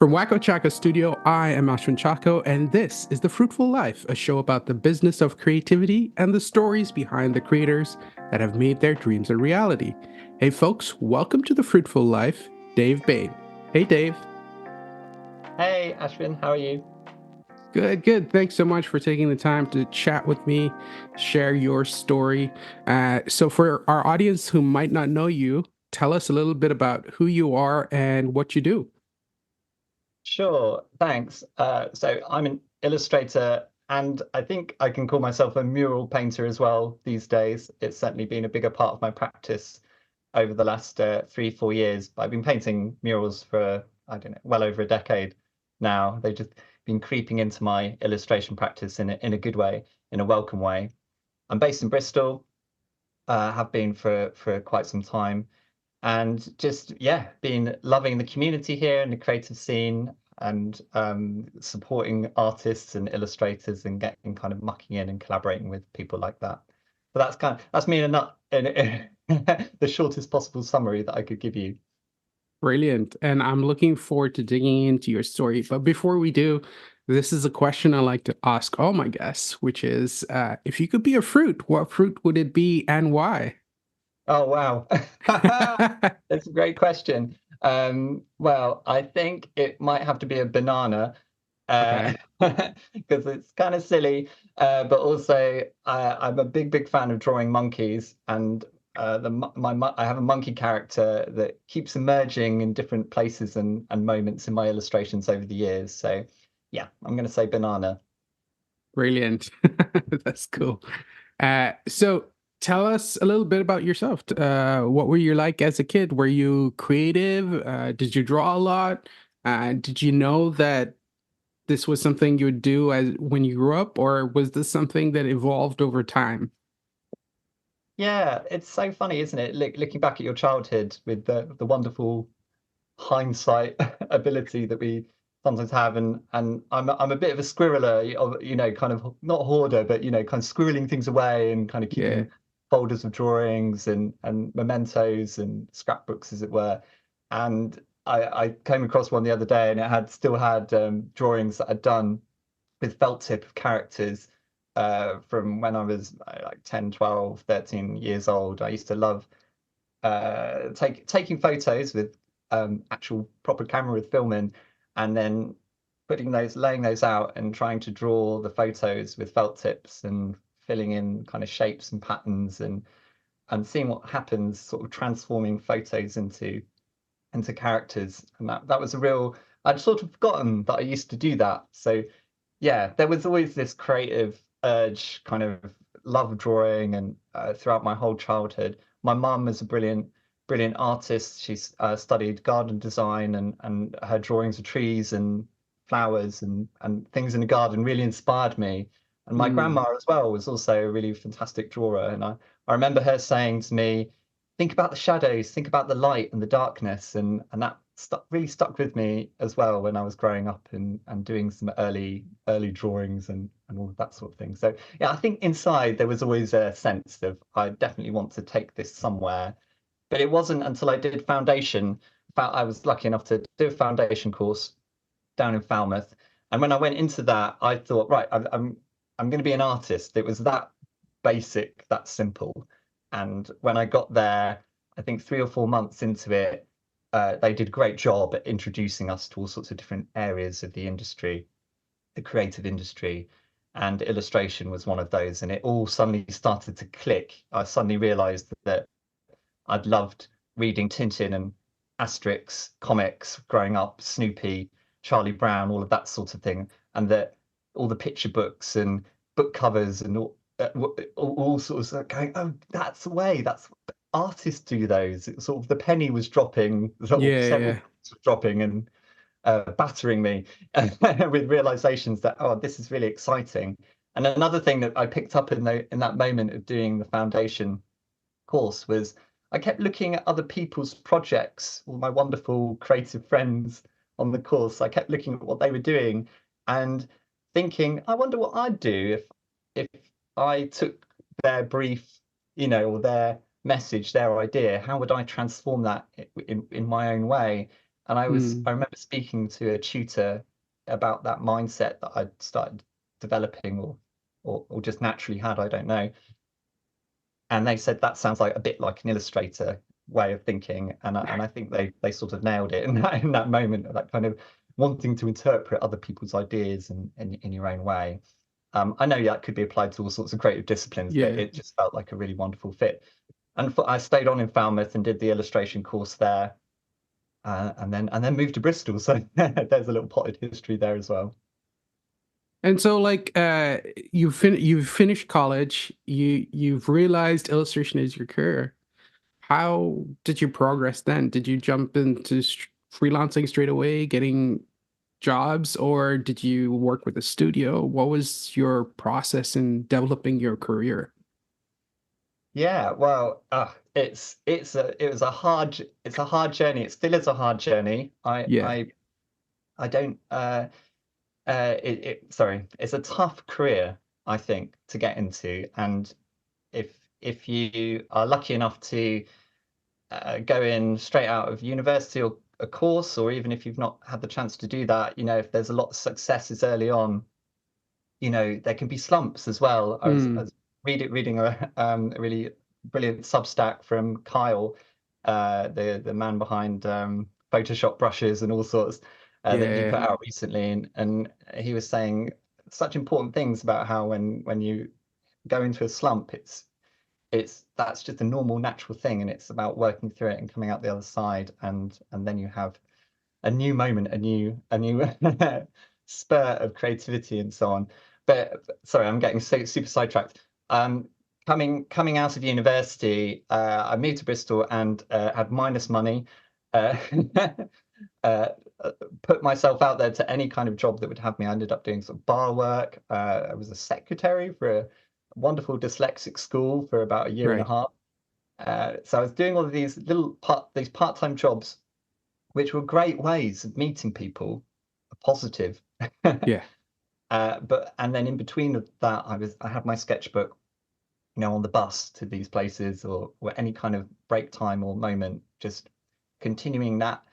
From Wacko Chaco Studio, I am Ashwin Chaco, and this is The Fruitful Life, a show about the business of creativity and the stories behind the creators that have made their dreams a reality. Hey, folks, welcome to The Fruitful Life, Dave Bain. Hey, Dave. Hey, Ashwin, how are you? Good, good. Thanks so much for taking the time to chat with me, share your story. So, for our audience who might not know you, tell us a little bit about who you are and what you do. Sure, thanks. So I'm an illustrator, and I think I can call myself a mural painter as well these days. It's certainly been a bigger part of my practice over the last 3, 4 years. I've been painting murals for, I don't know, well over a decade now. They've just been creeping into my illustration practice in a good way, in a welcome way. I'm based in Bristol, have been for quite some time. And just been loving the community here and the creative scene and supporting artists and illustrators and getting kind of mucking in and collaborating with people like that. So that's me in a nut in the shortest possible summary that I could give you. Brilliant. And I'm looking forward to digging into your story. But before we do, this is a question I like to ask all my guests, which is if you could be a fruit, what fruit would it be and why? Oh wow. That's a great question. Well, I think it might have to be a banana, Okay. because it's kind of silly, but also I'm a big fan of drawing monkeys, and I have a monkey character that keeps emerging in different places and moments in my illustrations over the years. So yeah, I'm going to say banana. Brilliant. That's cool. So tell us a little bit about yourself. What were you like as a kid? Were you creative? Did you draw a lot? Did you know that this was something you would do as when you grew up, or was this something that evolved over time? Yeah, it's so funny, isn't it? Looking back at your childhood with the wonderful hindsight ability that we sometimes have, and I'm a bit of a squirreler, kind of not hoarder, but kind of squirreling things away and kind of Yeah. keeping folders of drawings and mementos and scrapbooks, as it were. And I came across one the other day, and it still had drawings that I'd done with felt tip of characters from when I was like 10, 12, 13 years old. I used to love taking photos with actual proper camera with film in, and then laying those out and trying to draw the photos with felt tips and filling in kind of shapes and patterns and seeing what happens, sort of transforming photos into characters. And that was a real. I'd sort of forgotten that I used to do that. So yeah, there was always this creative urge, kind of love of drawing, and throughout my whole childhood. My mum is a brilliant artist. She's studied garden design, and her drawings of trees and flowers and things in the garden really inspired me. And my Mm. grandma as well was also a really fantastic drawer. And I remember her saying to me, think about the shadows, think about the light and the darkness, and that really stuck with me as well when I was growing up and doing some early drawings and all of that sort of thing. So yeah, I think inside there was always a sense of I definitely want to take this somewhere. But it wasn't until I did foundation. I was lucky enough to do a foundation course down in Falmouth, and when I went into that, I thought, right, I'm going to be an artist. It was that basic, that simple. And when I got there, I think 3 or 4 months into it, they did a great job at introducing us to all sorts of different areas of the industry, the creative industry, and illustration was one of those. And it all suddenly started to click. I suddenly realized that I'd loved reading Tintin and Asterix comics growing up, Snoopy, Charlie Brown, all of that sort of thing, and that all the picture books and book covers and all sorts of going, oh, that's the way. That's artists do those. It sort of the penny was dropping, sort of Yeah, several yeah. pennies were dropping and battering me with realizations that this is really exciting. And another thing that I picked up in that moment of doing the foundation course was I kept looking at other people's projects, all my wonderful creative friends on the course. I kept looking at what they were doing and thinking, I wonder what I'd do if I took their brief, or their message, their idea. How would I transform that in my own way? And Mm. I remember speaking to a tutor about that mindset that I'd started developing, or just naturally had, I don't know. And they said that sounds like a bit like an illustrator way of thinking, and I think they sort of nailed it in that moment, that kind of wanting to interpret other people's ideas in your own way. I know that could be applied to all sorts of creative disciplines, but Yeah. it just felt like a really wonderful fit. And I stayed on in Falmouth and did the illustration course there, and then moved to Bristol. So there's a little potted history there as well. And so like you've finished college, you've realized illustration is your career. How did you progress then? Did you jump into freelancing straight away, getting jobs, or did you work with a studio? What was your process in developing your career? Yeah, well, it was a hard journey. It still is a hard journey. Yeah. I don't sorry, it's a tough career, I think, to get into. And if you are lucky enough to go in straight out of university or a course, or even if you've not had the chance to do that, if there's a lot of successes early on, there can be slumps as well. I Mm. was reading a really brilliant Substack from Kyle, the man behind Photoshop brushes and all sorts, that he Yeah. put out recently, and he was saying such important things about how when you go into a slump, it's that's just a normal, natural thing, and it's about working through it and coming out the other side, and then you have a new moment, a new spurt of creativity and so on. But sorry, I'm getting so super sidetracked. Um, coming out of university, I moved to Bristol and had minus money. Uh, uh, Put myself out there to any kind of job that would have me. I ended up doing some bar work. I was a secretary for a wonderful dyslexic school for about a year and a Right. half. So I was doing all of these part-time jobs, which were great ways of meeting people, positive. Yeah. But and then in between of that, I had my sketchbook, on the bus to these places, or any kind of break time or moment, just continuing that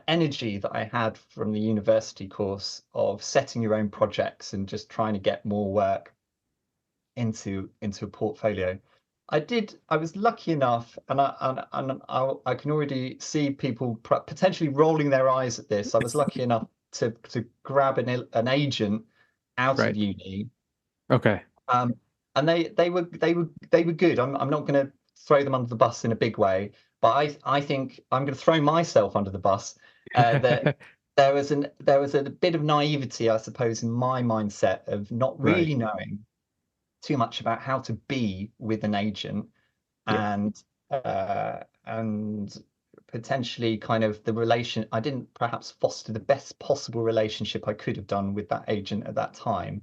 energy that I had from the university course of setting your own projects and just trying to get more work into a portfolio. I was lucky enough, and I can already see people potentially rolling their eyes at this. I was lucky enough to grab an agent out of Right. uni, Okay. um, and they were good. I'm not going to throw them under the bus in a big way, but I think I'm going to throw myself under the bus. That there was a bit of naivety, I suppose, in my mindset of not Right. really knowing too much about how to be with an agent, Yeah. and potentially kind of the relation. I didn't perhaps foster the best possible relationship I could have done with that agent at that time.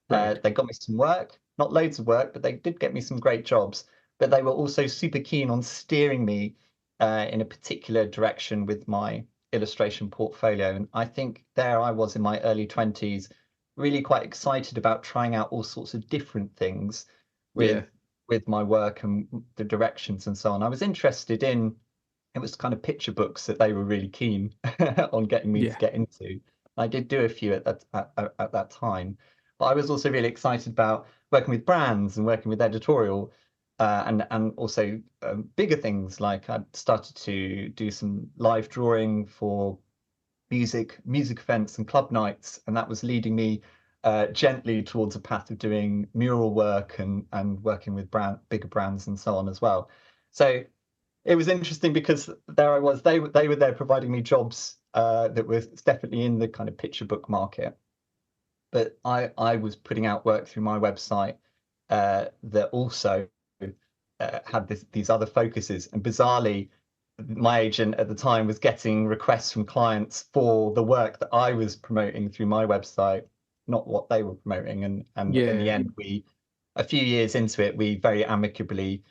Right. They got me some work, not loads of work, but they did get me some great jobs. But they were also super keen on steering me in a particular direction with my illustration portfolio. And I think there I was in my early 20s, really quite excited about trying out all sorts of different things Yeah. with my work and the directions and so on. I was interested in it was kind of picture books that they were really keen on getting me to Yeah. get into. I did do a few at that time, but I was also really excited about working with brands and working with editorial, and also bigger things, like I started to do some live drawing for music events and club nights, and that was leading me gently towards a path of doing mural work and working with bigger brands and so on as well. So it was interesting because there I was. They were there providing me jobs that were definitely in the kind of picture book market, but I was putting out work through my website that also had these other focuses. And bizarrely, my agent at the time was getting requests from clients for the work that I was promoting through my website, not what they were promoting. And in the Yeah. end, a few years into it, we very amicably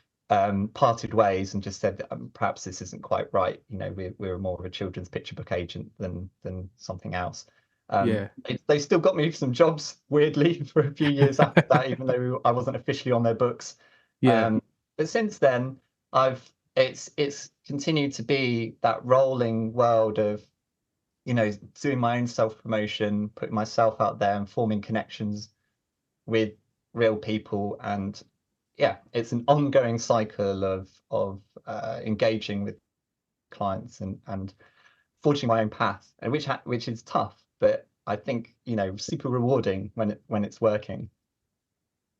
parted ways and just said, perhaps this isn't quite right. We're more of a children's picture book agent than something else. Yeah. They still got me some jobs, weirdly, for a few years after that, even though I wasn't officially on their books. Yeah. But since then, I've it's continue to be that rolling world of, doing my own self-promotion, putting myself out there and forming connections with real people. And yeah, it's an ongoing cycle of engaging with clients and forging my own path, and which is tough, but I think, super rewarding when it's working.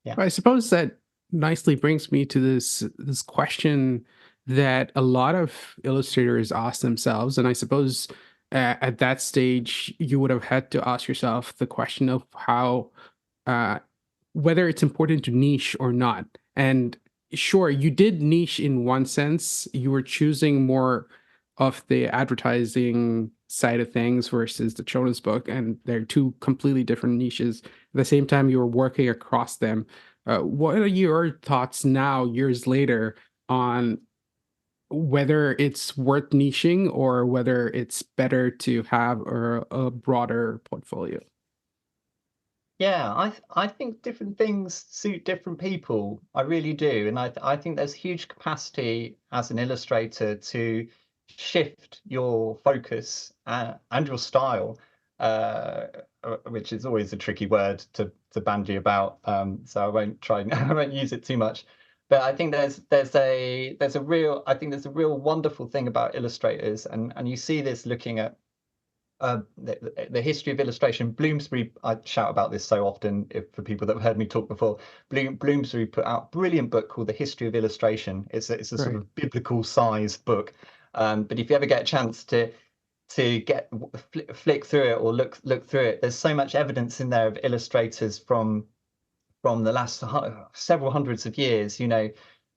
Yeah. I suppose that nicely brings me to this question that a lot of illustrators ask themselves, and I suppose at that stage you would have had to ask yourself the question of how uh, whether it's important to niche or not. And sure, you did niche in one sense. You were choosing more of the advertising side of things versus the children's book, and they're two completely different niches. At the same time, you were working across them. What are your thoughts now, years later, on whether it's worth niching or whether it's better to have a broader portfolio? Yeah, I think different things suit different people. I really do, and I think there's huge capacity as an illustrator to shift your focus and your style, uh, which is always a tricky word to bandy about. So I won't try. I won't use it too much. But I think there's a real wonderful thing about illustrators, and you see this looking at the history of illustration. Bloomsbury, I shout about this so often for people that have heard me talk before. Bloomsbury put out a brilliant book called The History of Illustration. It's a sort Right. of biblical sized book. But if you ever get a chance to flick through it or look through it, there's so much evidence in there of illustrators from the last several hundreds of years,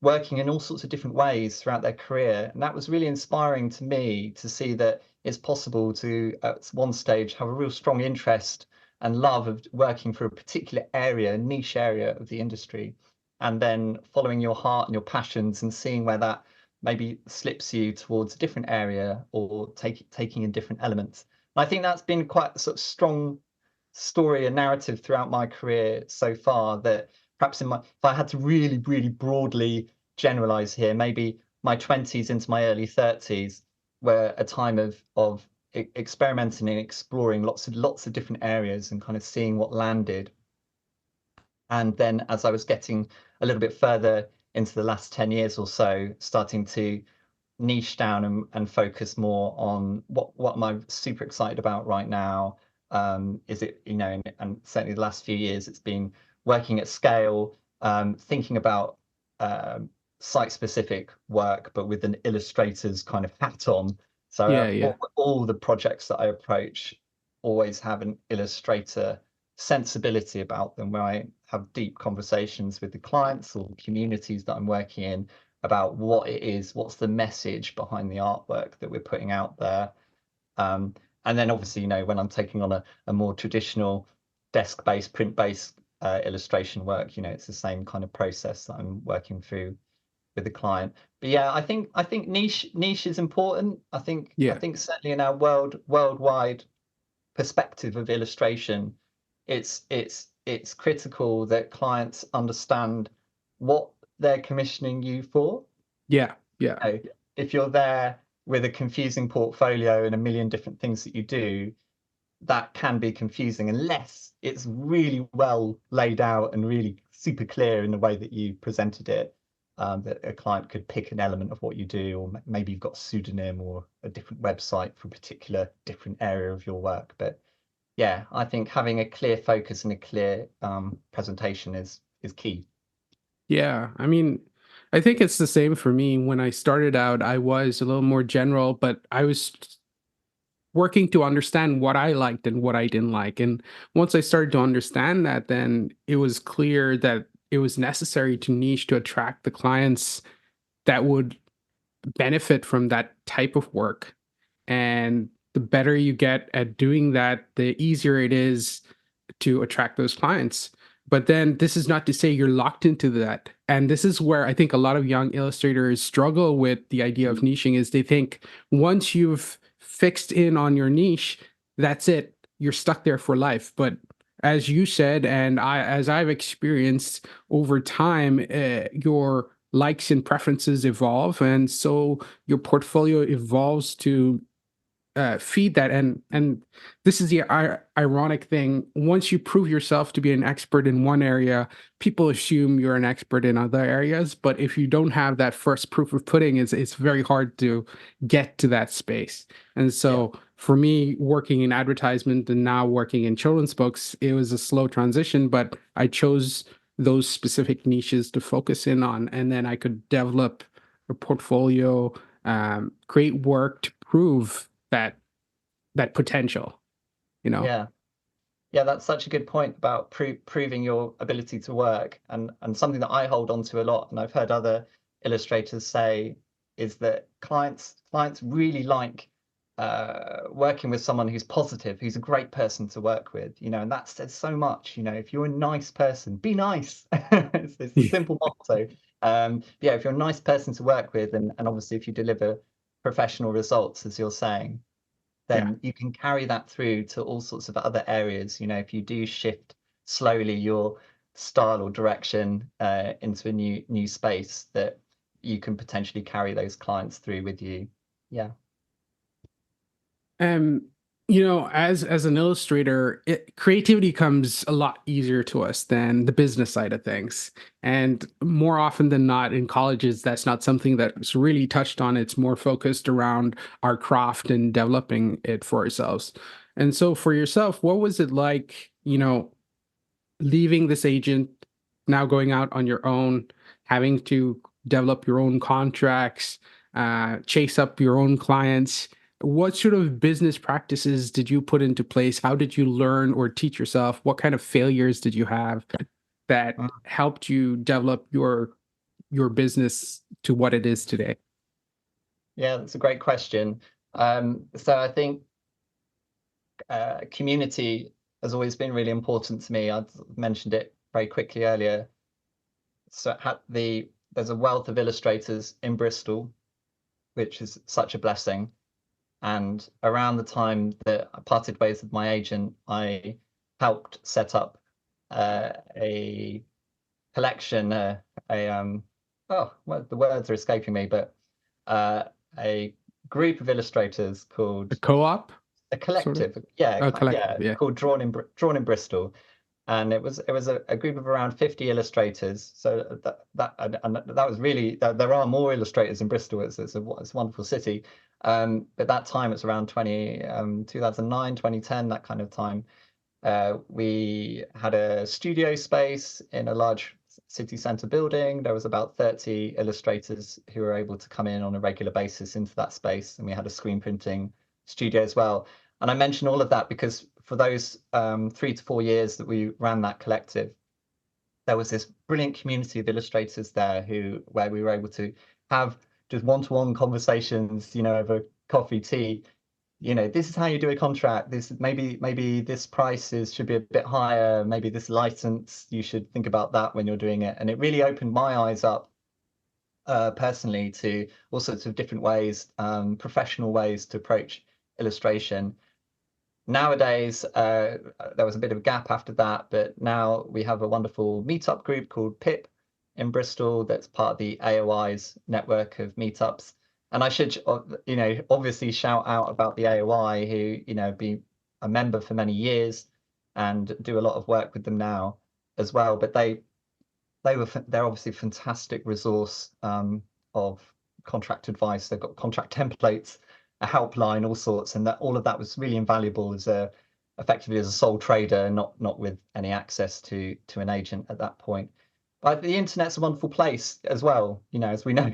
working in all sorts of different ways throughout their career. And that was really inspiring to me to see that it's possible to, at one stage, have a real strong interest and love of working for a particular area, a niche area of the industry, and then following your heart and your passions and seeing where that maybe slips you towards a different area or taking in different elements. And I think that's been quite a sort of strong story and narrative throughout my career so far, that perhaps if I had to really, really broadly generalize here, maybe my 20s into my early 30s were a time of experimenting and exploring lots of different areas and kind of seeing what landed. And then as I was getting a little bit further into the last 10 years or so, starting to niche down and focus more on what am I super excited about right now. Is it, and certainly the last few years, it's been working at scale, thinking about site-specific work, but with an illustrator's kind of hat on. So Yeah, yeah. all the projects that I approach always have an illustrator sensibility about them, where I have deep conversations with the clients or communities that I'm working in about what it is, what's the message behind the artwork that we're putting out there. And then obviously, when I'm taking on a more traditional desk-based, print-based illustration work, it's the same kind of process that I'm working through with the client. But yeah, I think niche is important. I Yeah. think certainly in our worldwide perspective of illustration, it's critical that clients understand what they're commissioning you for. Yeah. Yeah. know, if you're there with a confusing portfolio and a million different things that you do, that can be confusing unless it's really well laid out and really super clear in the way that you presented it. That a client could pick an element of what you do, or maybe you've got a pseudonym or a different website for a particular different area of your work. But yeah, I think having a clear focus and a clear presentation is key. Yeah, I mean, I think it's the same for me. When I started out, I was a little more general, but I was working to understand what I liked and what I didn't like. And once I started to understand that, then it was clear that it was necessary to niche to attract the clients that would benefit from that type of work. And the better you get at doing that, the easier it is to attract those clients. But then this is not to say you're locked into that. And this is where I think a lot of young illustrators struggle with the idea of niching is they think once you've fixed in on your niche, that's it. You're stuck there for life. But as you said, and as I've experienced over time, your likes and preferences evolve, and so your portfolio evolves to feed that. And this is the ironic thing: once you prove yourself to be an expert in one area, people assume you're an expert in other areas. But if you don't have that first proof of pudding, it's very hard to get to that space. And Yeah. so for me, working in advertisement and now working in children's books, it was a slow transition, but I chose those specific niches to focus in on, and then I could develop a portfolio, create work to prove that potential, you know? Yeah. Yeah, that's such a good point about proving your ability to work, and something that I hold on to a lot, and I've heard other illustrators say, is that clients really like working with someone who's positive, who's a great person to work with, and that says so much. If you're a nice person, be nice. It's a simple motto. Yeah, if you're a nice person to work with, and obviously if you deliver professional results, as you're saying, Yeah. then you can carry that through to all sorts of other areas. If you do shift slowly your style or direction into a new space, that you can potentially carry those clients through with you. Yeah. Um, as an illustrator, creativity comes a lot easier to us than the business side of things. And more often than not, in colleges, that's not something that's really touched on. It's more focused around our craft and developing it for ourselves. And so, for yourself, what was it like, leaving this agent, now going out on your own, having to develop your own contracts, chase up your own clients? What sort of business practices did you put into place? How did you learn or teach yourself? What kind of failures did you have that Mm. helped you develop your business to what it is today? Yeah, that's a great question. So I think community has always been really important to me. I mentioned it very quickly earlier. So there's a wealth of illustrators in Bristol, which is such a blessing. And around the time that I parted ways with my agent, I helped set up a collection, oh, well, the words are escaping me, but uh, a group of illustrators A called co-op, a sort of? collective, yeah, A collective, yeah, yeah. called Drawn in Bristol, and it was a group of around 50 illustrators. So that was really, there are more illustrators in Bristol. It's a wonderful city. But that time it's around 2009, 2010, that kind of time. We had a studio space in a large city centre building. There was about 30 illustrators who were able to come in on a regular basis into that space, and we had a screen printing studio as well. And I mention all of that because for those 3 to 4 years that we ran that collective, there was this brilliant community of illustrators there where we were able to have just one-to-one conversations, over coffee, tea. This is how you do a contract. This maybe this prices should be a bit higher. Maybe this license, you should think about that when you're doing it. And it really opened my eyes up personally to all sorts of different ways, professional ways to approach illustration. Nowadays, there was a bit of a gap after that, but now we have a wonderful meetup group called PIP in Bristol that's part of the AOI's network of meetups. And I should, obviously shout out about the AOI, who, been a member for many years and do a lot of work with them now as well. But they're obviously a fantastic resource of contract advice. They've got contract templates, a helpline, all sorts, and that all of that was really invaluable effectively as a sole trader, not with any access to an agent at that point. But the internet's a wonderful place as well, as we know,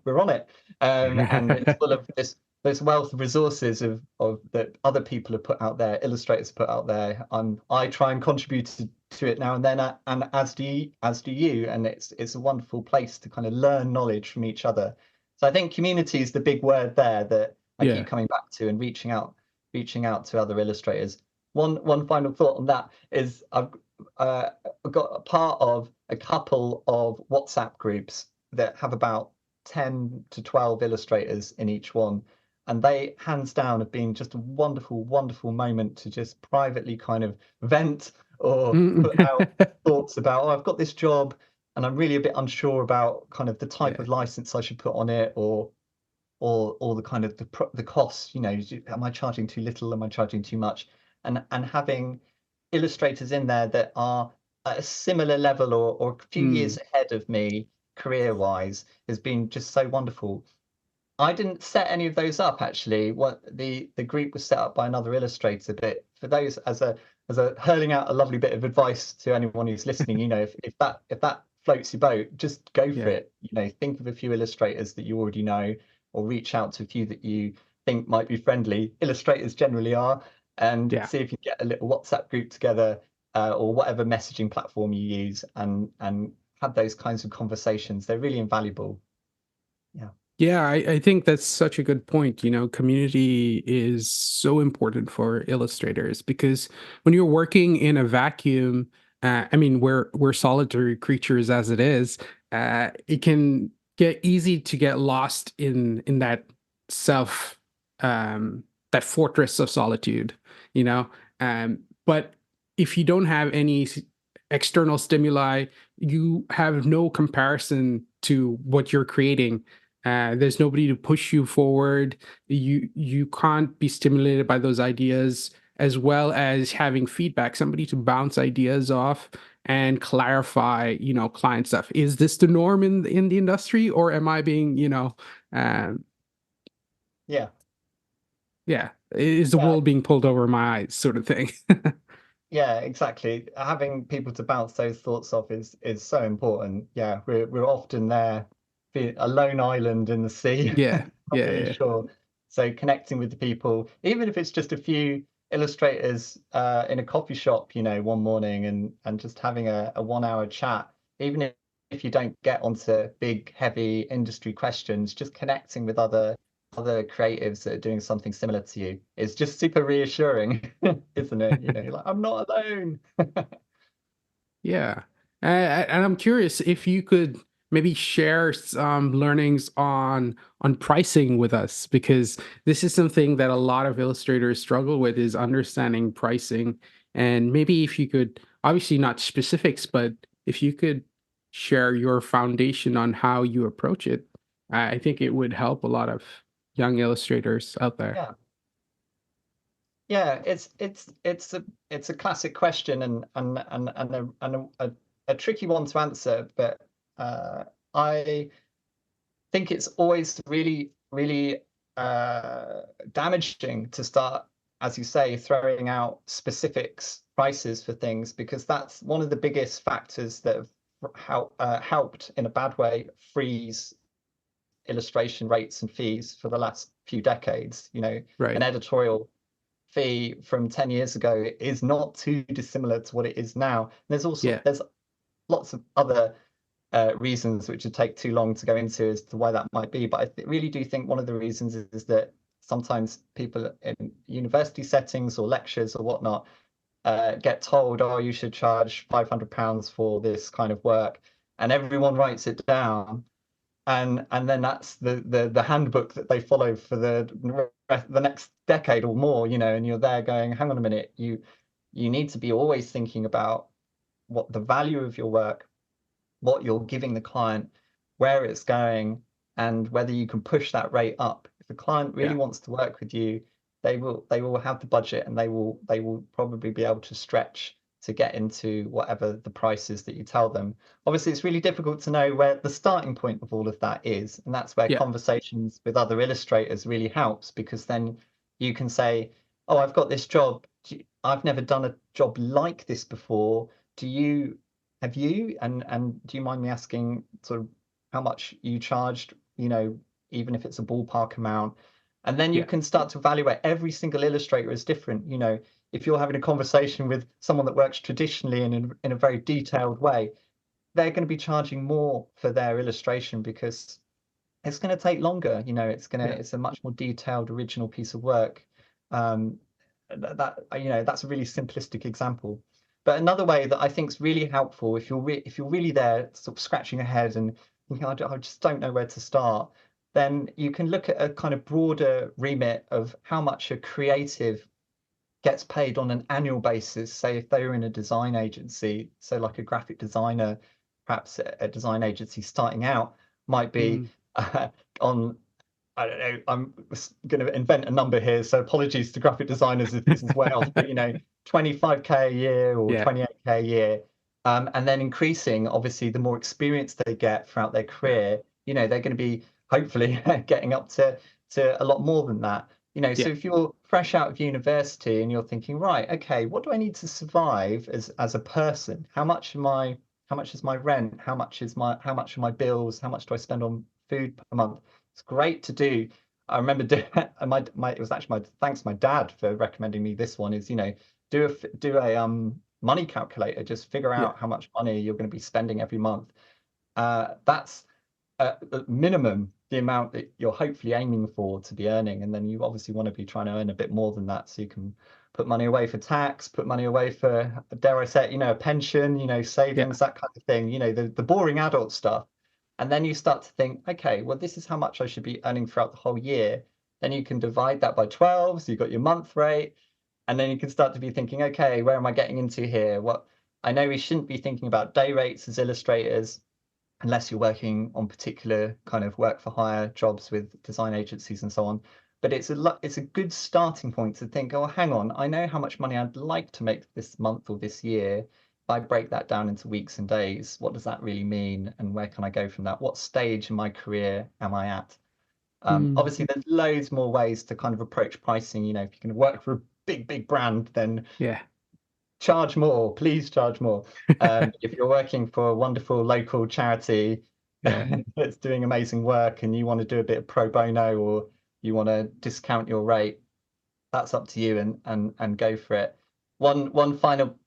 we're on it, and it's full of this wealth of resources of that other people have put out there, illustrators have put out there. I try and contribute to it now and then, and as do you, and it's a wonderful place to kind of learn knowledge from each other. So I think community is the big word there that I keep Yeah. coming back to, and reaching out to other illustrators. One final thought on that is I've got a part of a couple of WhatsApp groups that have about 10 to 12 illustrators in each one. And they, hands down, have been just a wonderful, wonderful moment to just privately kind of vent or put out thoughts about, oh, I've got this job. and I'm really a bit unsure about kind of the type Yeah. of license I should put on it, or the kind of the cost. Am I charging too little? Am I charging too much? And having illustrators in there that are at a similar level or a few years Mm, ahead of me career wise has been just so wonderful. I didn't set any of those up actually. What the group was set up by another illustrator, but for those, as a hurling out a lovely bit of advice to anyone who's listening, if that floats your boat, just go for yeah. it. Think of a few illustrators that you already know, or reach out to a few that you think might be friendly. Illustrators generally are, and Yeah. see if you get a little WhatsApp group together, or whatever messaging platform you use, and have those kinds of conversations. They're really invaluable. Yeah. Yeah, I think that's such a good point. Community is so important for illustrators because when you're working in a vacuum, I mean, we're solitary creatures as it is. It can get easy to get lost in that self, that fortress of solitude. You know, but if you don't have any external stimuli, you have no comparison to what you're creating. There's nobody to push you forward. You can't be stimulated by those ideas, as well as having feedback, somebody to bounce ideas off and clarify, client stuff. Is this the norm in the industry, or am I being, um, Yeah. yeah, is the Yeah. wool being pulled over my eyes, sort of thing? Yeah, exactly. Having people to bounce those thoughts off is so important. Yeah, we're often there, a lone island in the sea, Yeah, not yeah, really yeah, sure. So connecting with the people, even if it's just a few illustrators in a coffee shop, one morning, and just having a 1 hour chat, even if you don't get onto big, heavy industry questions, just connecting with other creatives that are doing something similar to you is just super reassuring, isn't it? You're like, I'm not alone. yeah. And I'm curious if you could maybe share some learnings on pricing with us, because this is something that a lot of illustrators struggle with, is understanding pricing. And maybe if you could, obviously not specifics, but if you could share your foundation on how you approach it, I think it would help a lot of young illustrators out there. Yeah, yeah. It's a classic question, and a tricky one to answer. But I think it's always really, really damaging to start, as you say, throwing out specifics prices for things, because that's one of the biggest factors that have helped in a bad way freeze illustration rates and fees for the last few decades. An Right. editorial fee from 10 years ago is not too dissimilar to what it is now. Yeah. There's lots of other reasons which would take too long to go into as to why that might be. But really do think one of the reasons is that sometimes people in university settings or lectures or whatnot get told, oh, you should charge £500 for this kind of work, and everyone writes it down. And then that's the handbook that they follow for the next decade or more, and you're there going, hang on a minute, you need to be always thinking about what the value of your work, what you're giving the client, where it's going, and whether you can push that rate up. If a client really Yeah. wants to work with you, they will have the budget, and they will probably be able to stretch to get into whatever the price is that you tell them. Obviously, it's really difficult to know where the starting point of all of that is, and that's where Yeah. conversations with other illustrators really helps, because then you can say, "Oh, I've got this job. I've never done a job like this before. Do you have you? And do you mind me asking sort of how much you charged, even if it's a ballpark amount?" And then you Yeah. can start to evaluate. Every single illustrator is different. If you're having a conversation with someone that works traditionally and in a very detailed way, they're going to be charging more for their illustration because it's going to take longer. Yeah. It's a much more detailed, original piece of work. Um, that's a really simplistic example. But another way that I think is really helpful, if you're really there, sort of scratching your head and thinking, I just don't know where to start, then you can look at a kind of broader remit of how much a creative gets paid on an annual basis. Say if they were in a design agency, so like a graphic designer, perhaps a design agency starting out might be Mm, on, I don't know, I'm going to invent a number here, so apologies to graphic designers if this is way off, but 25k a year or yeah, 28k a year. And then increasing, obviously, the more experience they get throughout their career, they're going to be hopefully getting up to a lot more than that. So yeah. if you're fresh out of university and you're thinking, right, okay, what do I need to survive as a person? How much is my rent? How much are my bills? How much do I spend on food per month? It's great to do. I remember it was actually thanks to my dad for recommending me this one is, do a money calculator, just figure Yeah. out how much money you're going to be spending every month. That's at minimum the amount that you're hopefully aiming for to be earning, and then you obviously want to be trying to earn a bit more than that so you can put money away for tax, put money away for, dare I say it, a pension, Yeah. savings, that kind of thing, the boring adult stuff. And then you start to think, okay, well, this is how much I should be earning throughout the whole year. Then you can divide that by 12, so you've got your month rate, and then you can start to be thinking, okay, where am I getting into here? What I know we shouldn't be thinking about day rates as illustrators unless you're working on particular kind of work for hire jobs with design agencies and so on. But it's a good starting point to think, oh, hang on, I know how much money I'd like to make this month or this year. If I break that down into weeks and days, what does that really mean? And where can I go from that? What stage in my career am I at? Mm, Obviously, there's loads more ways to kind of approach pricing. If you're going to work for a big brand, then yeah. charge more, please charge more. If you're working for a wonderful local charity Yeah. that's doing amazing work and you want to do a bit of pro bono or you want to discount your rate, that's up to you and go for it. One final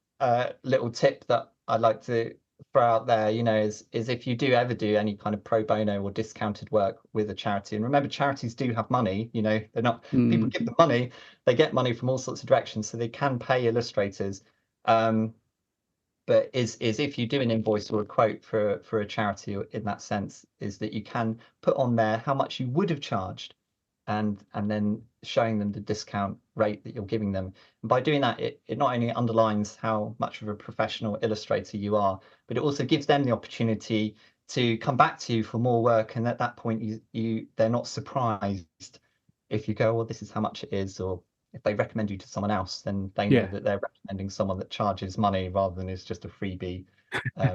little tip that I'd like to throw out there, is if you do ever do any kind of pro bono or discounted work with a charity, and remember charities do have money, they're not people Mm, give them money, they get money from all sorts of directions, so they can pay illustrators. Um, but is if you do an invoice or a quote for a charity in that sense, is that you can put on there how much you would have charged and then showing them the discount rate that you're giving them. And by doing that, it not only underlines how much of a professional illustrator you are, but it also gives them the opportunity to come back to you for more work. And at that point, they're not surprised if you go, well, this is how much it is, or if they recommend you to someone else, then they know yeah. that they're recommending someone that charges money rather than is just a freebie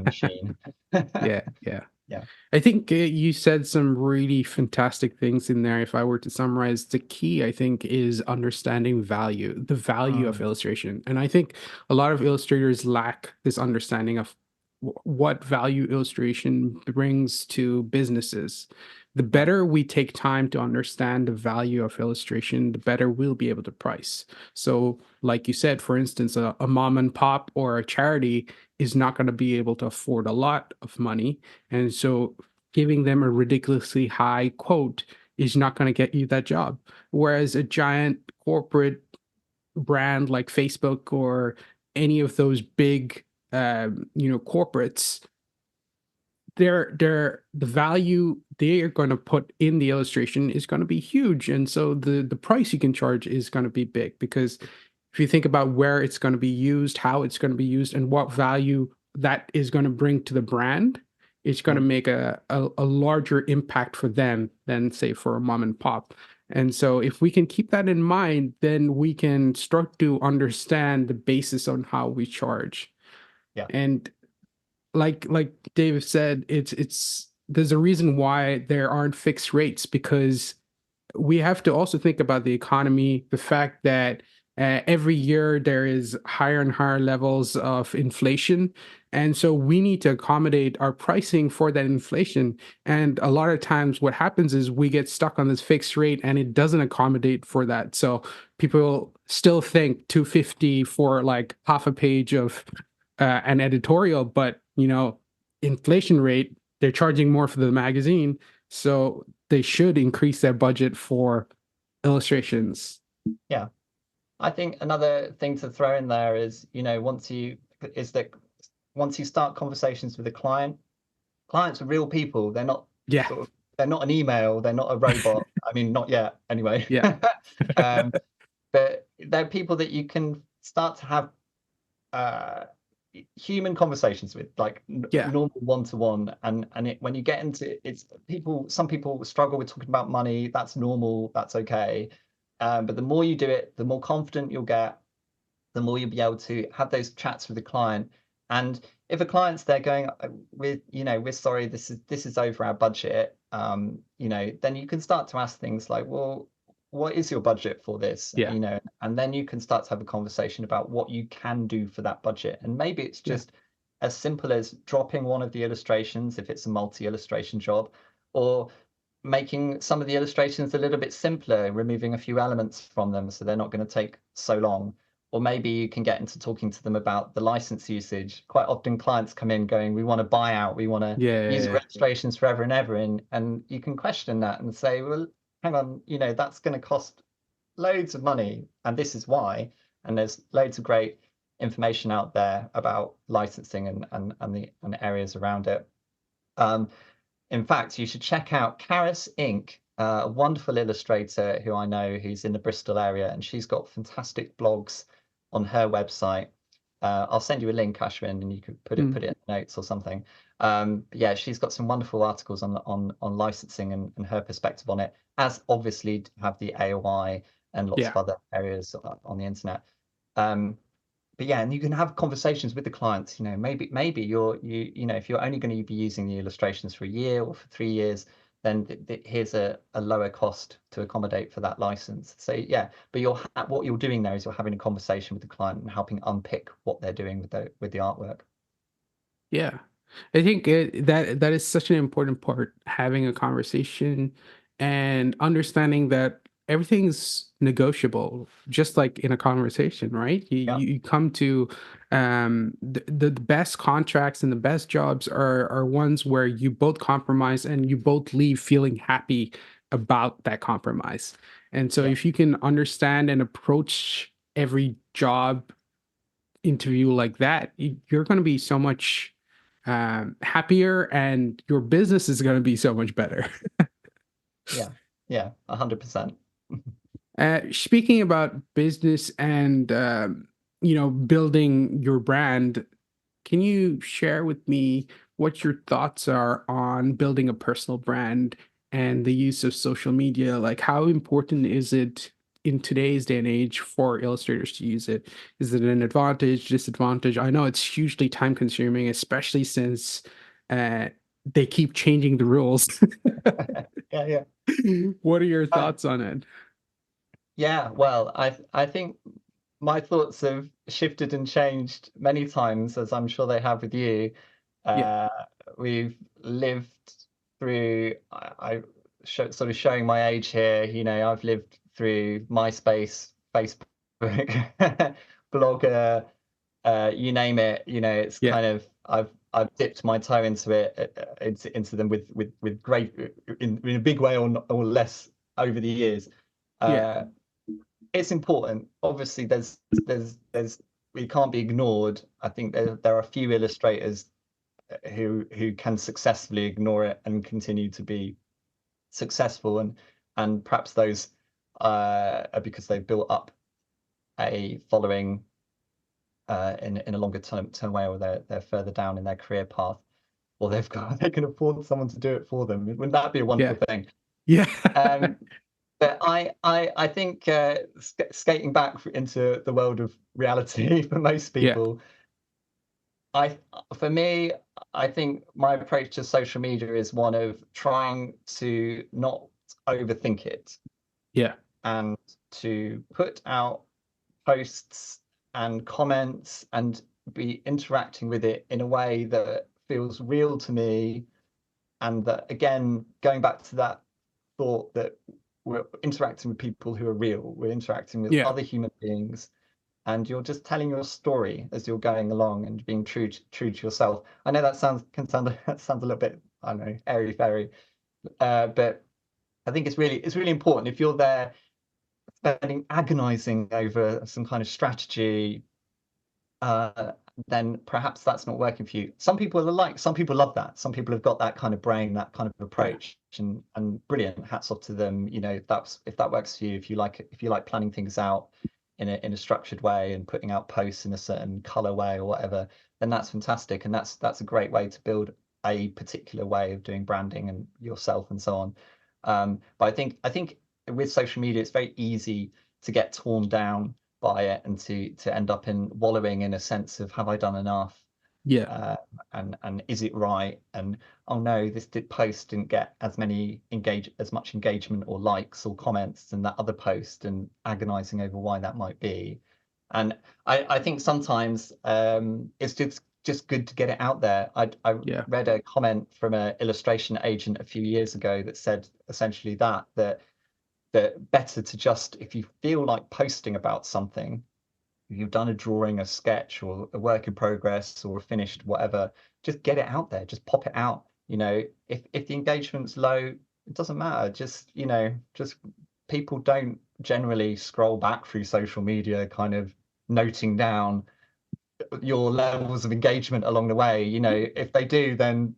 machine. Yeah. Yeah. Yeah. I think you said some really fantastic things in there. If I were to summarize, the key, I think, is understanding value, the value of Mm, illustration. And I think a lot of illustrators lack this understanding of what value illustration brings to businesses. The yeah. better we take time to understand the value of illustration, the better we'll be able to price. So, like you said, for instance, a mom and pop or a charity is not going to be able to afford a lot of money, and so giving them a ridiculously high quote is not going to get you that job. Whereas a giant corporate brand like Facebook or any of those big, corporates, the value they are going to put in the illustration is going to be huge, and so the price you can charge is going to be big, because if you think about where it's going to be used, how it's going to be used, and what value that is going to bring to the brand, it's going to Mm, make a larger impact for them than, say, for a mom and pop. And so if we can keep that in mind, then we can start to understand the basis on how we charge. yeah. And like Dave said, it's there's a reason why there aren't fixed rates, because we have to also think about the economy, the fact that every year there is higher and higher levels of inflation. And so we need to accommodate our pricing for that inflation. And a lot of times what happens is we get stuck on this fixed rate and it doesn't accommodate for that. So people still think 250 for like half a page of an editorial, but inflation rate, they're charging more for the magazine. So they should increase their budget for illustrations. Yeah. I think another thing to throw in there is, is that once you start conversations with a client, clients are real people. They're not Yeah. sort of, they're not an email, they're not a robot. I mean, not yet, anyway. Yeah. um, but they're people that you can start to have uh, human conversations with, like Yeah. normal one-to-one, and when you get into it's people, some people struggle with talking about money. That's normal, that's okay. But the more you do it, the more confident you'll get, the more you'll be able to have those chats with the client. And if a client's there going, with, we're sorry, this is over our budget, then you can start to ask things like, well, what is your budget for this? Yeah. And then you can start to have a conversation about what you can do for that budget. And maybe it's Yeah. just as simple as dropping one of the illustrations if it's a multi-illustration job, or making some of the illustrations a little bit simpler, removing a few elements from them so they're not going to take so long. Or maybe you can get into talking to them about the license usage. Quite often clients come in going, we want to buy out, we want to Yeah. use Yeah. your illustrations forever and ever. And you can question that and say, well, hang on, that's going to cost loads of money, and this is why. And there's loads of great information out there about licensing and the areas around it. In fact, you should check out Karis Inc., a wonderful illustrator who I know, who's in the Bristol area, and she's got fantastic blogs on her website. I'll send you a link, Ashwin, and you could put it Mm. in the notes or something. But yeah, she's got some wonderful articles on licensing and her perspective on it, as obviously have the AOI and lots Yeah. of other areas on the internet. But yeah, and you can have conversations with the clients. Maybe if you're only going to be using the illustrations for a year or for 3 years, then here's a lower cost to accommodate for that license. So yeah, but what you're doing there is you're having a conversation with the client and helping unpick what they're doing with the artwork. Yeah. I think that is such an important part, having a conversation and understanding that everything's negotiable, just like in a conversation, right? You Yeah, you come to the best contracts and the best jobs are ones where you both compromise and you both leave feeling happy about that compromise. And so yeah, if you can understand and approach every job interview like that, you're going to be so much happier, and your business is going to be so much better. yeah, yeah, 100%. Speaking about business and building your brand, can you share with me what your thoughts are on building a personal brand and the use of social media? Like, how important is it in today's day and age for illustrators to use it? Is it an advantage, disadvantage? I know it's hugely time consuming, especially since uh, they keep changing the rules. Yeah, yeah. What are your Uh, thoughts on it? yeah, well, I think my thoughts have shifted and changed many times, as I'm sure they have with you. Yeah, Uh, we've lived through, sort of showing my age here. I've lived through MySpace, Facebook, Blogger, you name it. It's yeah, kind of, I've dipped my toe into it, into them with great, in a big way or less over the years. yeah, Uh, it's important. Obviously, there's we can't be ignored. I think there are a few illustrators who can successfully ignore it and continue to be successful, and perhaps those are because they've built up a following in a longer term way, or they're further down in their career path, or they can afford someone to do it for them. Wouldn't that be a yeah, wonderful thing? yeah, Um, But I think skating back into the world of reality for most yeah, people, I for me, I think my approach to social media is one of trying to not overthink it, yeah, and to put out posts and comments and be interacting with it in a way that feels real to me. And that, again, going back to that thought that we're interacting with people who are real, we're interacting with yeah. other human beings, and you're just telling your story as you're going along and being true to yourself. I know that sounds a little bit, I don't know, airy fairy, but I think it's really important. If you're there spending agonizing over some kind of strategy, uh, then perhaps that's not working for you. Some people love that. Some people have got that kind of brain, that kind of Yeah. approach, and brilliant. Hats off to them. If that works for you, if you like planning things out, in a structured way and putting out posts in a certain color way or whatever, then that's fantastic, and that's a great way to build a particular way of doing branding and yourself and so on. But I think with social media, it's very easy to get torn down by it and to end up in wallowing in a sense of, have I done enough? Yeah. uh, and is it right? And oh no, this post didn't get as much engagement or likes or comments than that other post, and agonizing over why that might be. And I think sometimes it's just good to get it out there. I Yeah. read a comment from an illustration agent a few years ago that said essentially that better to just, if you feel like posting about something, you've done a drawing, a sketch, or a work in progress, or a finished whatever, just get it out there, just pop it out. If the engagement's low, it doesn't matter. Just people don't generally scroll back through social media kind of noting down your levels of engagement along the way. If they do, then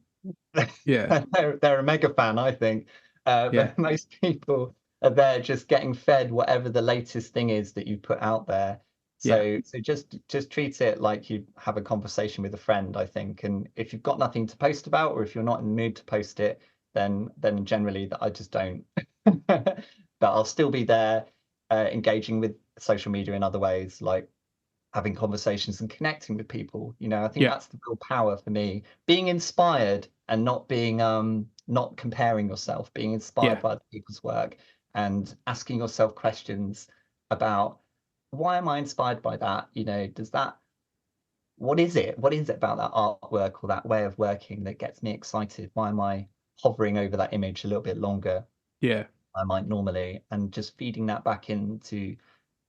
Yeah. they're a mega fan, I think. Yeah. But most people are there just getting fed whatever the latest thing is that you put out there. Yeah. So just treat it like you have a conversation with a friend, I think. And if you've got nothing to post about, or if you're not in the mood to post it, then generally that I just don't. But I'll still be there, engaging with social media in other ways, like having conversations and connecting with people. I think Yeah. that's the real power for me. Being inspired and not comparing yourself, being inspired Yeah. by other people's work and asking yourself questions about, why am I inspired by that? Does that what is it? What is it about that artwork or that way of working that gets me excited? Why am I hovering over that image a little bit longer Yeah. than I might normally? And just feeding that back into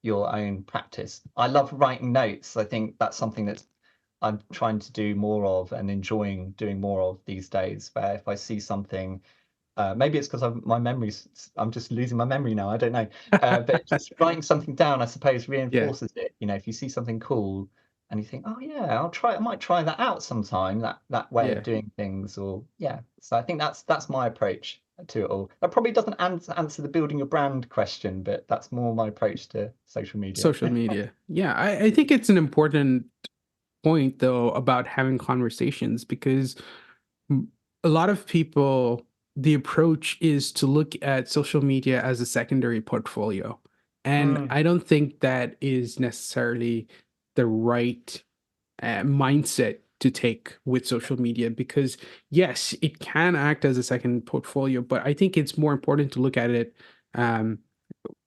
your own practice. I love writing notes. I think that's something that I'm trying to do more of and enjoying doing more of these days. Where if I see something, maybe it's because I'm just losing my memory now. I don't know. But just writing something down, I suppose, Yeah. reinforces it. If you see something cool and you think, oh yeah, I might try that out sometime. That way of Yeah. doing things, or yeah. So I think that's my approach to it all. That probably doesn't answer the building your brand question, but that's more my approach to social media. Social media. Yeah. I think it's an important point though about having conversations because m- a lot of people, the approach is to look at social media as a secondary portfolio. And Mm, I don't think that is necessarily the right mindset to take with social media because, yes, it can act as a second portfolio, but I think it's more important to look at it.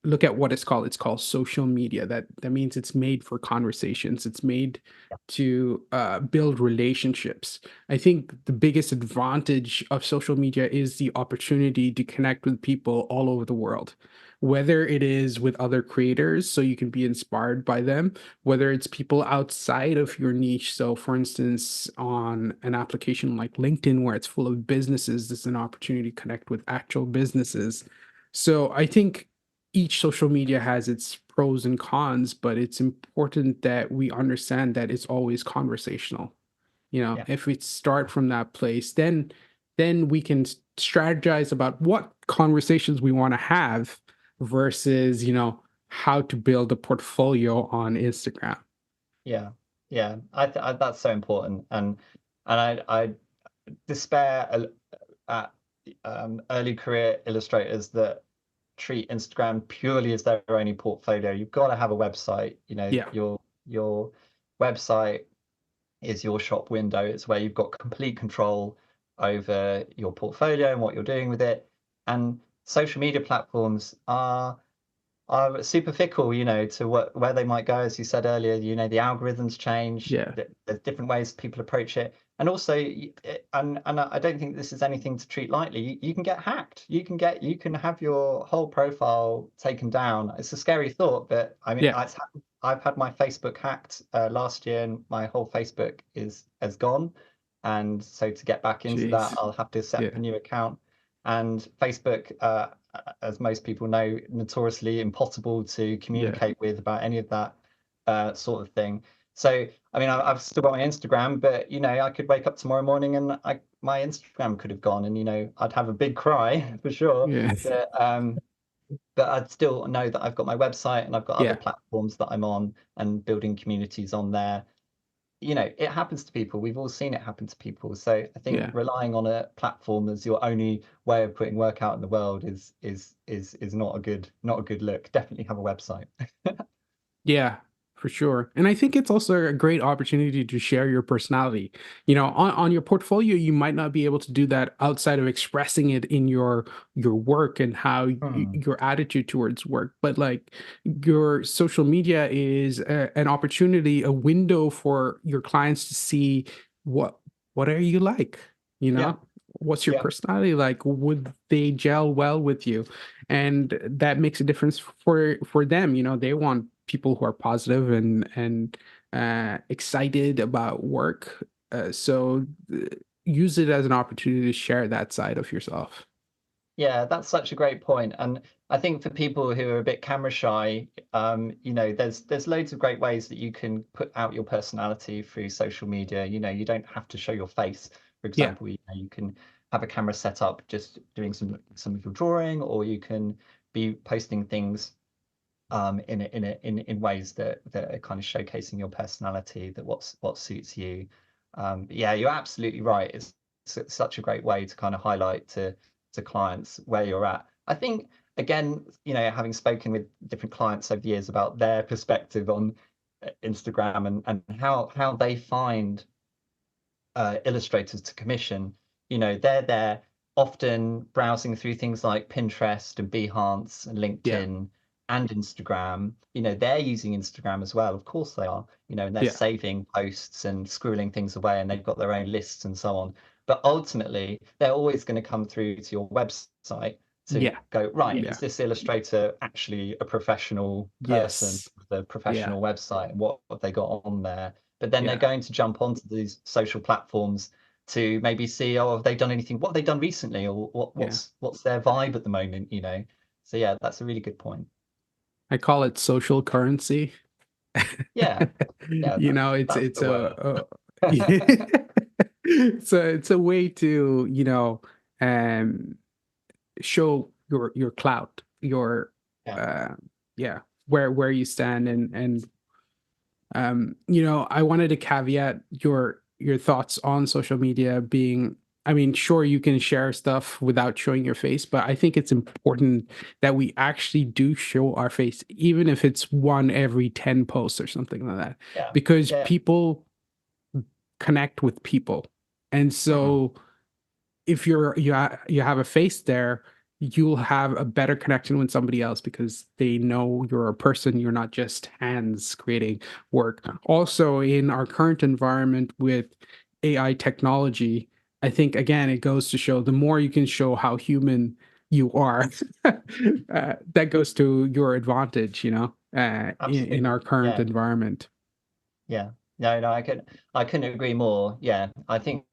Look at what it's called. It's called social media. That means it's made for conversations. It's made to build relationships. I think the biggest advantage of social media is the opportunity to connect with people all over the world, whether it is with other creators, so you can be inspired by them, whether it's people outside of your niche. So, for instance, on an application like LinkedIn, where it's full of businesses, there's an opportunity to connect with actual businesses. So, I think each social media has its pros and cons, but it's important that we understand that it's always conversational. yeah, If we start from that place, then we can strategize about what conversations we want to have versus, how to build a portfolio on Instagram. yeah, yeah. That's so important, and I despair at early career illustrators that treat Instagram purely as their only portfolio. You've got to have a website. Yeah. Your website is your shop window. It's where you've got complete control over your portfolio and what you're doing with it. And social media platforms are super fickle, to where they might go. As you said earlier, the algorithms change. Yeah. There's different ways people approach it, and also, and I don't think this is anything to treat lightly. You can get hacked. You can have your whole profile taken down. It's a scary thought, but I mean, Yeah. I've had my Facebook hacked last year, and my whole Facebook has gone. And so to get back into that, Jeez. I'll have to set up Yeah. a new account. And Facebook, as most people know, notoriously impossible to Yeah. communicate with about any of that sort of thing. So, I mean, I've still got my Instagram, but I could wake up tomorrow morning and my Instagram could have gone, and I'd have a big cry for sure. Yeah. But but I'd still know that I've got my website and I've got other Yeah, platforms that I'm on and building communities on there. It happens to people. We've all seen it happen to people. So I think yeah. relying on a platform as your only way of putting work out in the world is not a good look. Definitely have a website. Yeah, for sure. And I think it's also a great opportunity to share your personality. On your portfolio, you might not be able to do that outside of expressing it in your work and how Hmm. your attitude towards work. But like your social media is an opportunity, a window for your clients to see what what are you like, you Yeah, know? What's your yeah, personality like? Would they gel well with you? And that makes a difference for them. They want people who are positive and excited about work. Use it as an opportunity to share that side of yourself. yeah. That's such a great point. And I think for people who are a bit camera shy, there's loads of great ways that you can put out your personality through social media. You don't have to show your face. For Yeah, example, you can have a camera set up just doing some of your drawing, or you can be posting things in ways that are kind of showcasing your personality, that what suits you. Yeah, you're absolutely right. It's such a great way to kind of highlight to clients where you're at. I think again, having spoken with different clients over the years about their perspective on Instagram and how they find illustrators to commission, they're there often browsing through things like Pinterest and Behance and yeah, LinkedIn and Instagram. They're using Instagram as well. Of course they are, and they're yeah, saving posts and squirreling things away and they've got their own lists and so on. But ultimately, they're always going to come through to your website to yeah, go, right, yeah. is this illustrator actually a professional person Yes, with a yeah, professional website? And what have they got on there? But then they're yeah, going to jump onto these social platforms to maybe see, oh, have they done anything? What have they done recently, or yeah. what's their vibe at the moment? So yeah, that's a really good point. I call it social currency. Yeah, yeah, It's that's it's the word. it's a way to um show your clout, your Yeah, uh yeah, where you stand. And I wanted to caveat your thoughts on social media being, I mean, sure, you can share stuff without showing your face, but I think it's important that we actually do show our face, even if it's one every 10 posts or something like that, yeah, because yeah. people connect with people. And Mm, so if you have a face there, you'll have a better connection with somebody else because they know you're a person, you're not just hands creating work. Also, in our current environment with AI technology, I think again it goes to show the more you can show how human you are, that goes to your advantage, in our absolutely. current Yeah, environment. yeah. No, no, I couldn't agree more. Yeah, I think,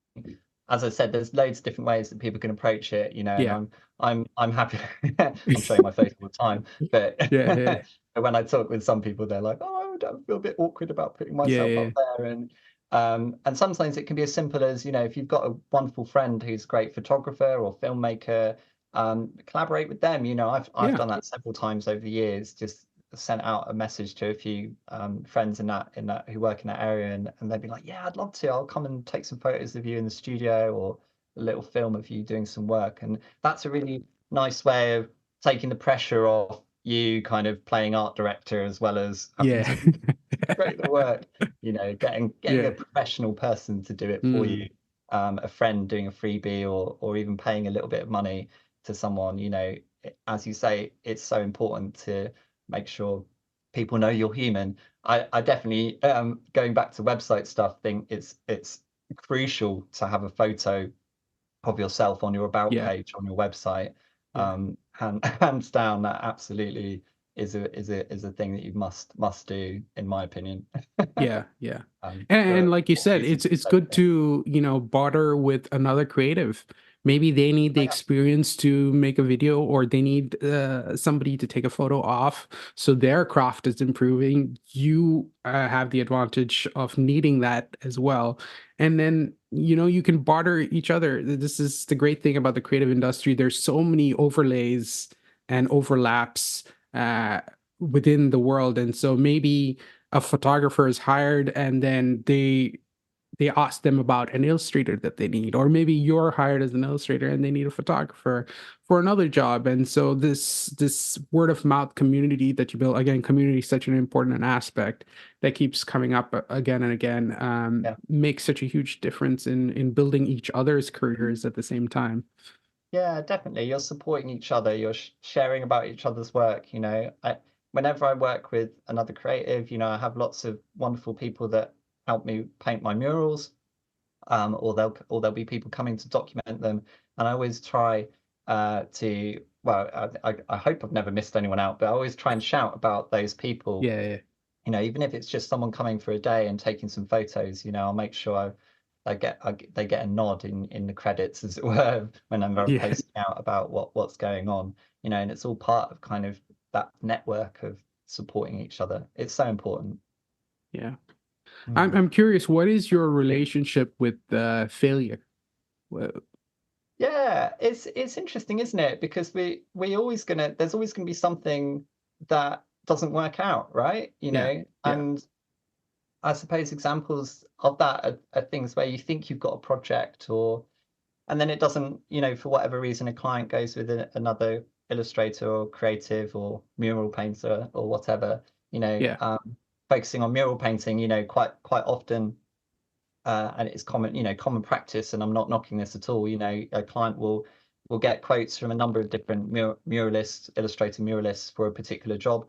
as I said, there's loads of different ways that people can approach it, and Yeah. I'm happy. I'm showing my face all the time, but Yeah, yeah, but when I talk with some people, they're like, "Oh, I feel a bit awkward about putting yeah, myself yeah, up there," and sometimes it can be as simple as, if you've got a wonderful friend who's a great photographer or filmmaker, collaborate with them. I've yeah, done that several times over the years. Just sent out a message to a few friends in that who work in that area, and they'd be like, "Yeah, I'd love to. I'll come and take some photos of you in the studio, or a little film of you doing some work." And that's a really nice way of taking the pressure off you, kind of playing art director as well as having yeah, to create the work. Getting a yeah. professional person to do it for Mm. you, a friend doing a freebie, or even paying a little bit of money to someone. As you say, it's so important to make sure people know you're human. I definitely, going back to website stuff, think it's crucial to have a photo of yourself on your about Yeah, page on your website. yeah, Hands down, that absolutely is a thing that you must do, in my opinion. yeah, yeah. And For like you all said, reasons it's you said. good Yeah. to, barter with another creative. Maybe they need the Oh, yeah. experience to make a video, or they need somebody to take a photo off so their craft is improving. You have the advantage of needing that as well. And then, you can barter each other. This is the great thing about the creative industry. There's so many overlays and overlaps within the world. And so maybe a photographer is hired and then they ask them about an illustrator that they need, or maybe you're hired as an illustrator and they need a photographer for another job. And so this word of mouth community that you build, again, community is such an important aspect that keeps coming up again and again, Yeah. makes such a huge difference in building each other's careers at the same time. Yeah, definitely. You're supporting each other. You're sharing about each other's work. Whenever I work with another creative, I have lots of wonderful people that help me paint my murals, or there'll be people coming to document them, and I always try to. Well, I hope I've never missed anyone out, but I always try and shout about those people. Yeah, yeah, Even if it's just someone coming for a day and taking some photos, I'll make sure they get a nod in the credits, as it were, whenever I'm yeah, posting out about what's going on, and it's all part of kind of that network of supporting each other. It's so important. yeah. Mm. I'm curious, what is your relationship with failure? Well, Yeah, it's interesting, isn't it? Because we always gonna there's always gonna be something that doesn't work out, right? yeah, yeah, And I suppose examples of that are things where you think you've got a project, and then it doesn't, for whatever reason, a client goes with another illustrator or creative or mural painter or whatever, yeah, focusing on mural painting, quite often, and it's common practice, and I'm not knocking this at all. A client will get quotes from a number of different muralists, illustrator muralists for a particular job,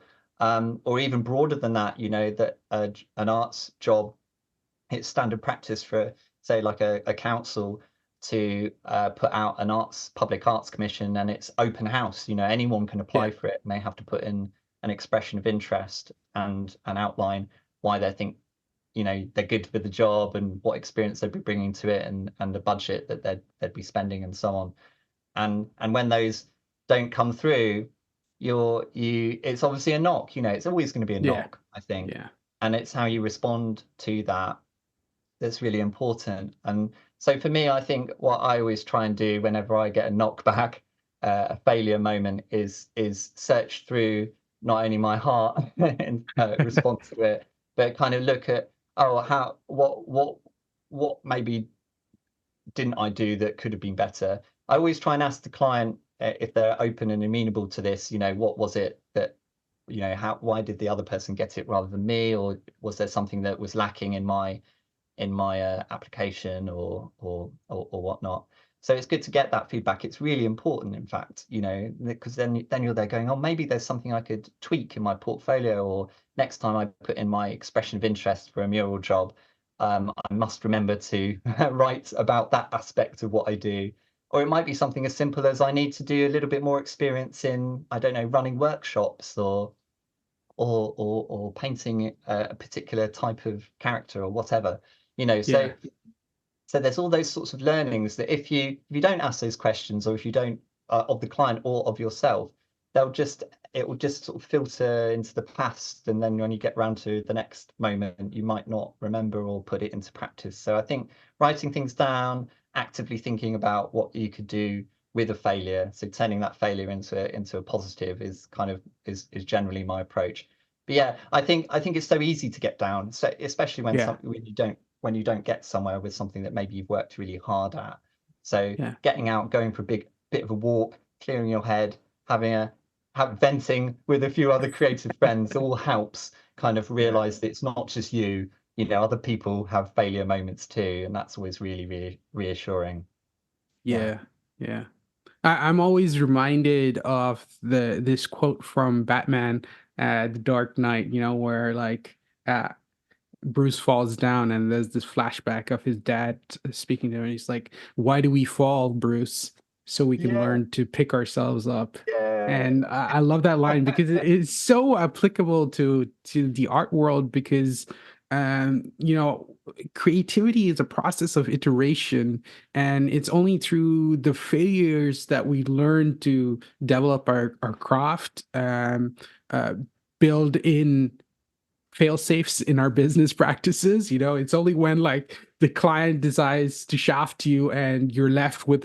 or even broader than that. That an arts job, it's standard practice for, say, like a council to put out an public arts commission, and it's open house. Anyone can yeah, apply for it, and they have to put in an expression of interest and an outline why they think they're good for the job and what experience they'd be bringing to it, and the budget that they'd be spending, and so on. And when those don't come through, it's obviously a knock. It's always going to be a yeah, knock, I think, yeah, and it's how you respond to that that's really important. And so for me, I think what I always try and do whenever I get a knockback, a failure moment, is search through not only my heart in response to it, but kind of look at, oh, how what maybe didn't I do that could have been better. I always try and ask the client, if they're open and amenable to this. What was it that, why did the other person get it rather than me, or was there something that was lacking in my application, or whatnot. So it's good to get that feedback. It's really important, in fact, because then you're there going, oh, maybe there's something I could tweak in my portfolio, or next time I put in my expression of interest for a mural job, I must remember to write about that aspect of what I do. Or it might be something as simple as I need to do a little bit more experience in, I don't know, running workshops, or painting a particular type of character or whatever. you know yeah, so so there's all those sorts of learnings that if you don't ask those questions, or if you don't, of the client or of yourself, it will just sort of filter into the past, and then when you get round to the next moment, you might not remember or put it into practice. So I think writing things down, actively thinking about what you could do with a failure, so turning that failure into a positive, is generally my approach. But yeah, I think it's so easy to get down, so especially yeah, when you don't get somewhere with something that maybe you've worked really hard at. So yeah, getting out, going for a big bit of a walk, clearing your head, having a have venting with a few other creative friends, all helps kind of yeah, realize that it's not just you. Other people have failure moments too, and that's always really, really reassuring. Yeah. yeah, yeah. I'm always reminded of this quote from Batman, The Dark Knight, where like Bruce falls down and there's this flashback of his dad speaking to him, and he's like, "Why do we fall, Bruce? So we can Yeah. learn to pick ourselves up." Yeah. And I love that line because it's so applicable to the art world, because you know creativity is a process of iteration, and it's only through the failures that we learn to develop our craft, uh, build in fail safes in our business practices. It's only when like the client decides to shaft you and you're left with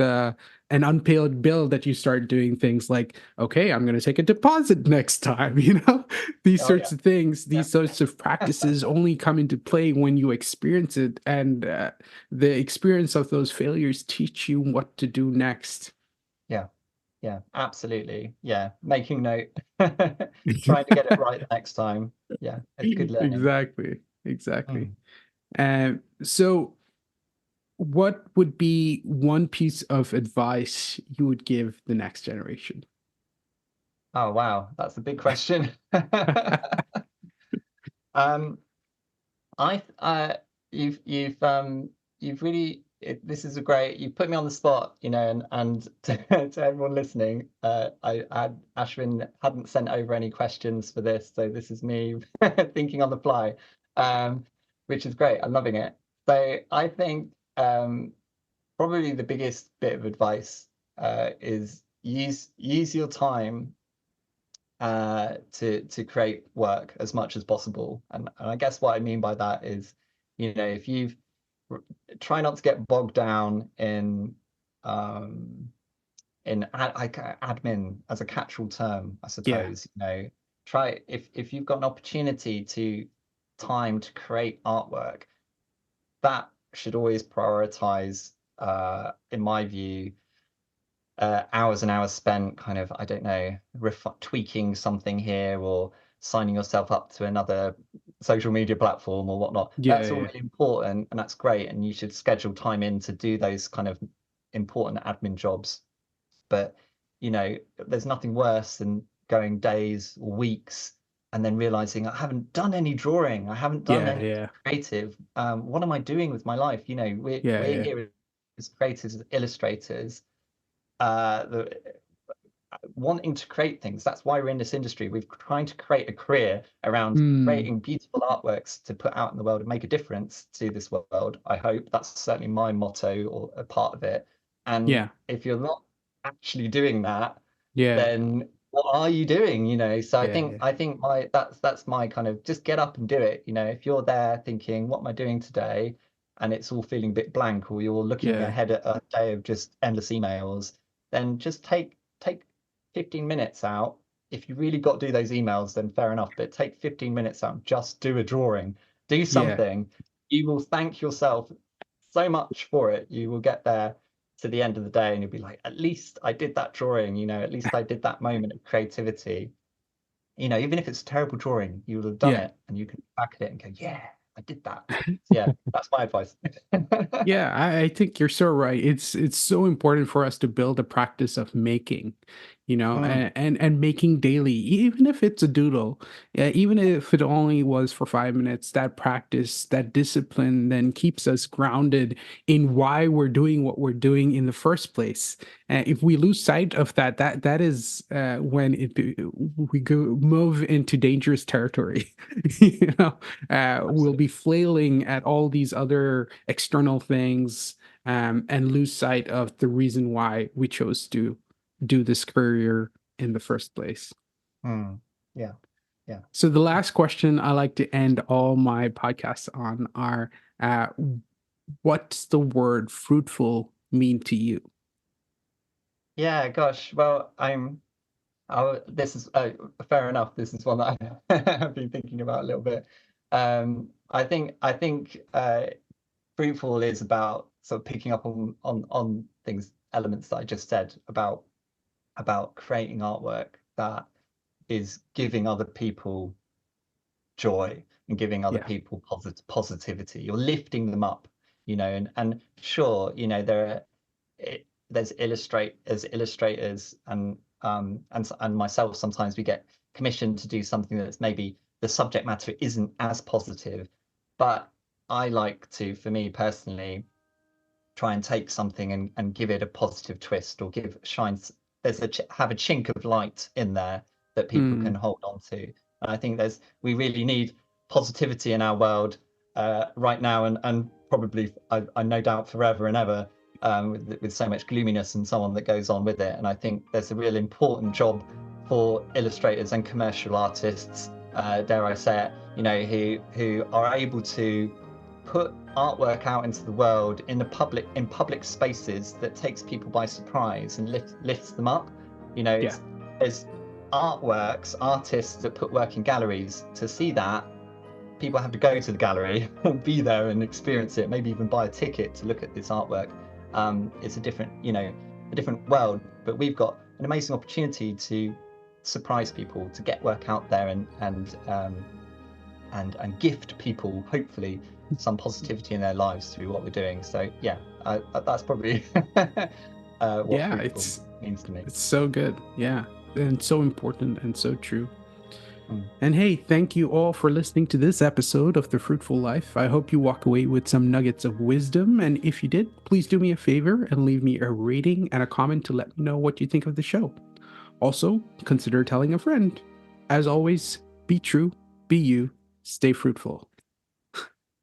an unpaid bill that you start doing things like, okay, I'm going to take a deposit next time. These Oh yeah, sorts of things, yeah. these sorts of practices only come into play when you experience it, and the experience of those failures teach you what to do next. Yeah, yeah, absolutely. Yeah, making note, trying to get it right the next time. Yeah, it's good learning. Exactly, exactly. Mm. So what would be one piece of advice you would give the next generation? Oh wow, that's a big question. Um, I you've really this is a great, you put me on the spot, and to everyone listening, Ashwin hadn't sent over any questions for this, so this is me thinking on the fly, um, which is great. I'm loving it. So I think probably the biggest bit of advice is use your time to create work as much as possible. And I guess what I mean by that is, if you've try not to get bogged down um, like admin as a catch-all term, I Yeah, suppose. Try if you've got an opportunity to time to create artwork, that should always prioritize, in my view, hours and hours spent kind of, I don't know, tweaking something here or signing yourself up to another social media platform or whatnot. yeah, That's all yeah, really important and that's great. And you should schedule time in to do those kind of important admin jobs. But, there's nothing worse than going days or weeks and then realizing I haven't done any drawing. I haven't done yeah, any yeah, creative. What am I doing with my life? yeah, We're yeah, here as creators, as illustrators, the wanting to create things. That's why we're in this industry. We're trying to create a career around mm, creating beautiful artworks to put out in the world and make a difference to this world. I hope that's certainly my motto or a part of it. And yeah, if you're not actually doing that, yeah, then what are you doing? So I yeah, think yeah, I think my that's my kind of, just get up and do it. If you're there thinking, what am I doing today? And it's all feeling a bit blank, or you're looking yeah, ahead at a day of just endless emails, then just take 15 minutes out. If you really got to do those emails, then fair enough, but take 15 minutes out and just do a drawing, do yeah, something. You will thank yourself so much for it. You will get there to the end of the day and you'll be like, at least I did that drawing, at least I did that moment of creativity. Even if it's a terrible drawing, you will have done yeah. it and you can look back at it and go, yeah, I did that. So yeah, that's my advice. Yeah, I think you're so right. It's so important for us to build a practice of making, Mm, and making daily, even if it's a doodle, yeah, even if it only was for 5 minutes. That practice, that discipline, then keeps us grounded in why we're doing what we're doing in the first place. If we lose sight of that, that is when we go move into dangerous territory. We'll absolutely. be flailing at all these other external things, and lose sight of the reason why we chose to do this career in the first place. Mm, yeah, yeah. So the last question I like to end all my podcasts on are, uh, what's the word fruitful mean to you? Yeah, gosh. Well, this is fair enough. This is one that I've been thinking about a little bit. I think fruitful is about sort of picking up on things, elements that I just said about creating artwork that is giving other people joy and giving other Yeah, people positivity. You're lifting them up, and sure, there's illustrators and myself. Sometimes we get commissioned to do something that's maybe the subject matter isn't as positive, but I like to, for me personally, try and take something and give it a positive twist, or give shines. Have a chink of light in there that people can mm, hold on to. And I think we really need positivity in our world right now, and probably, I no doubt, forever and ever, with so much gloominess and so on that goes on with it. And I think there's a real important job for illustrators and commercial artists, dare I say it, who are able to put artwork out into the world in public spaces that takes people by surprise and lifts them up. You know, Yeah. there's artists that put work in galleries. To see that, people have to go to the gallery and be there and experience it, maybe even buy a ticket to look at this artwork. It's a different world, but we've got an amazing opportunity to surprise people, to get work out there and gift people, hopefully, some positivity in their lives through what we're doing. So yeah, that's probably what Yeah, Fruitful means to me. it's so good. Yeah. And so important and so true. Mm. And hey, thank you all for listening to this episode of The Fruitful Life. I hope you walk away with some nuggets of wisdom. And if you did, please do me a favor and leave me a rating and a comment to let me know what you think of the show. Also, consider telling a friend. As always, be true, be you, stay fruitful.